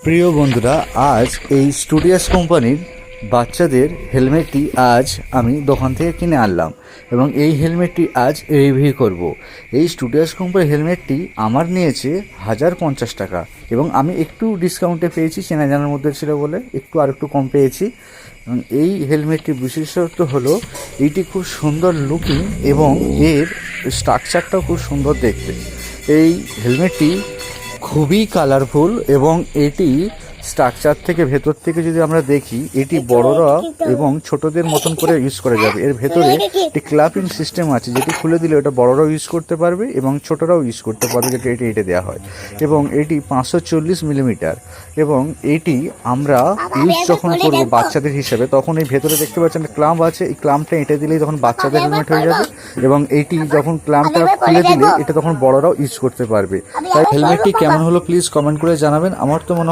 প্রিয় বন্ধুরা, আজ এই স্টুডিয়াস কোম্পানির বাচ্চাদের হেলমেটটি আজ আমি দোকান থেকে কিনে আনলাম এবং এই হেলমেটটি আজ রিভিউ করব। এই স্টুডিয়াস কোম্পানির হেলমেটটি আমার নিয়েছে 1050 টাকা এবং আমি একটু ডিসকাউন্টে পেয়েছি, চেনা জানার মধ্যে ছিল বলে একটু কম পেয়েছি। এবং এই হেলমেটটির বিশেষত্ব হলো এইটি খুব সুন্দর লুকিং এবং এর স্ট্রাকচারটাও খুব সুন্দর দেখতে। এই হেলমেটটি খুবই কালারফুল এবং এটি স্ট্রাকচার থেকে ভেতর থেকে যদি আমরা দেখি, এটি বড়রা এবং ছোটদের মতন করে ইউজ করা যাবে। এর ভেতরে একটি ক্লাপিং সিস্টেম আছে, যেটি খুলে দিলে ওটা বড়রাও ইউজ করতে পারবে এবং ছোটরাও ইউজ করতে পারবে, যেটা এটি দেওয়া হয়। এবং এটি 540 মিলিমিটার এবং এটি আমরা ইউজ যখন করব বাচ্চাদের হিসেবে, তখন এই ভেতরে দেখতে পাচ্ছেন ক্লাম্প আছে, এই ক্লাম্পটা এঁটে দিলেই তখন বাচ্চাদের হেলমেট হয়ে যাবে এবং এইটি যখন ক্লাম্পটা খুলে দিলে এটা তখন বড়রাও ইউজ করতে পারবে। তাই হেলমেটটি কেমন হলো প্লিজ কমেন্ট করে জানাবেন। আমার তো মনে